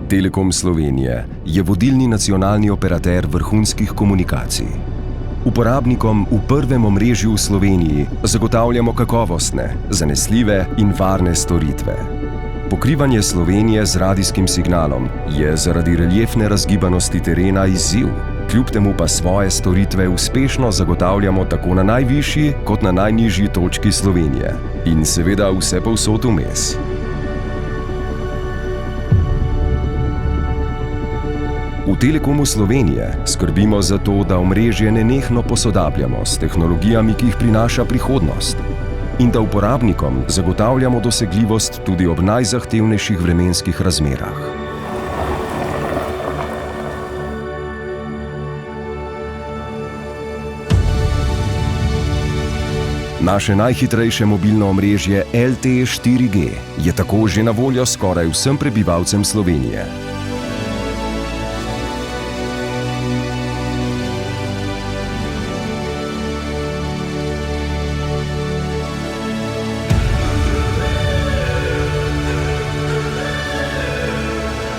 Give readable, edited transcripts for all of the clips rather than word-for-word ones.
Telekom Slovenije je vodilni nacionalni operater vrhunskih komunikacij. Uporabnikom v prvem omrežju v Sloveniji zagotavljamo kakovostne, zanesljive in varne storitve. Pokrivanje Slovenije z radijskim signalom je zaradi reliefne razgibanosti terena izziv, kljub temu pa svoje storitve uspešno zagotavljamo tako na najvišji kot na najnižji točki Slovenije. In seveda vse povsod vmes. V Telekomu Slovenije skrbimo za to, da omrežje nenehno posodabljamo s tehnologijami, ki jih prinaša prihodnost, in da uporabnikom zagotavljamo dosegljivost tudi ob najzahtevnejših vremenskih razmerah. Naše najhitrejše mobilno omrežje LTE 4G je tako že na voljo skoraj vsem prebivalcem Slovenije.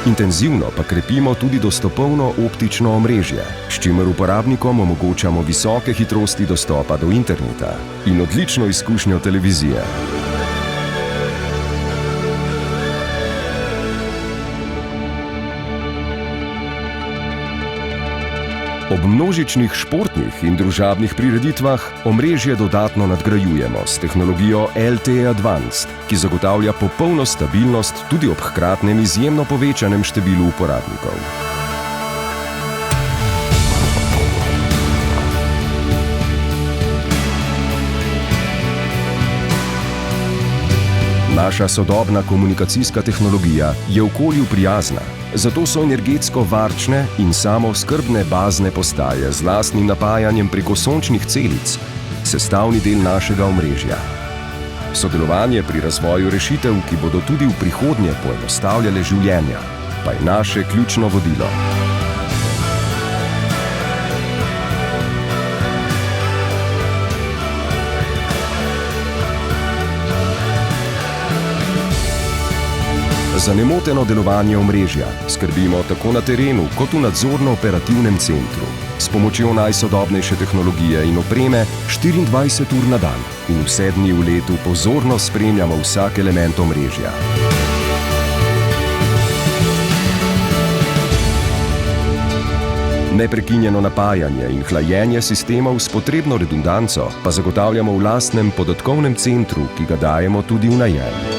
Intenzivno pa krepimo tudi dostopovno optično omrežje, s čimer uporabnikom omogočamo visoke hitrosti dostopa do interneta in odlično izkušnjo televizije. Ob množičnih športnih in družabnih prireditvah omrežje dodatno nadgrajujemo s tehnologijo LTE Advanced, ki zagotavlja popolno stabilnost tudi ob hkratnem izjemno povečanem številu uporabnikov. Naša sodobna komunikacijska tehnologija je okolju prijazna, zato so energetsko varčne in samooskrbne bazne postaje z lastnim napajanjem preko sončnih celic sestavni del našega omrežja. Sodelovanje pri razvoju rešitev, ki bodo tudi v prihodnje poenostavljale življenja, pa je naše ključno vodilo. Za nemoteno delovanje omrežja skrbimo tako na terenu kot v nadzorno-operativnem centru s pomočjo najsodobnejše tehnologije in opreme 24 ur na dan in vse dni v letu pozorno spremljamo vsak element omrežja. Neprekinjeno napajanje in hlajenje sistemov s potrebno redundanco pa zagotavljamo v lastnem podatkovnem centru, ki ga dajemo tudi v najem.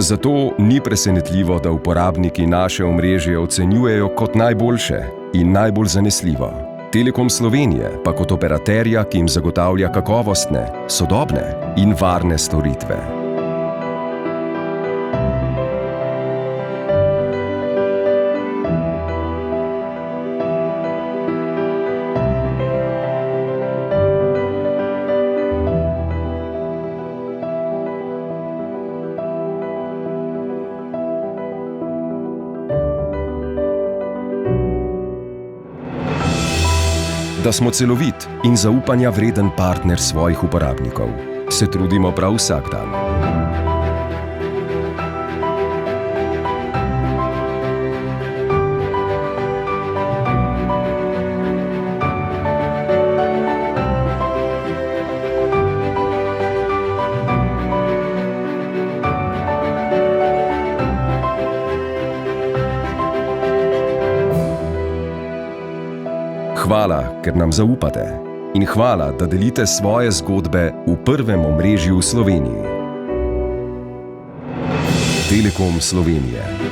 Zato ni presenetljivo, da uporabniki naše omrežje ocenjujejo kot najboljše in najbolj zanesljivo. Telekom Slovenije pa kot operaterja, ki jim zagotavlja kakovostne, sodobne in varne storitve. Da smo celovit in zaupanja vreden partner svojih uporabnikov, se trudimo prav vsak dan. Hvala, ker nam zaupate. In hvala, da delite svoje zgodbe v prvem omrežju v Sloveniji. Telekom Slovenije.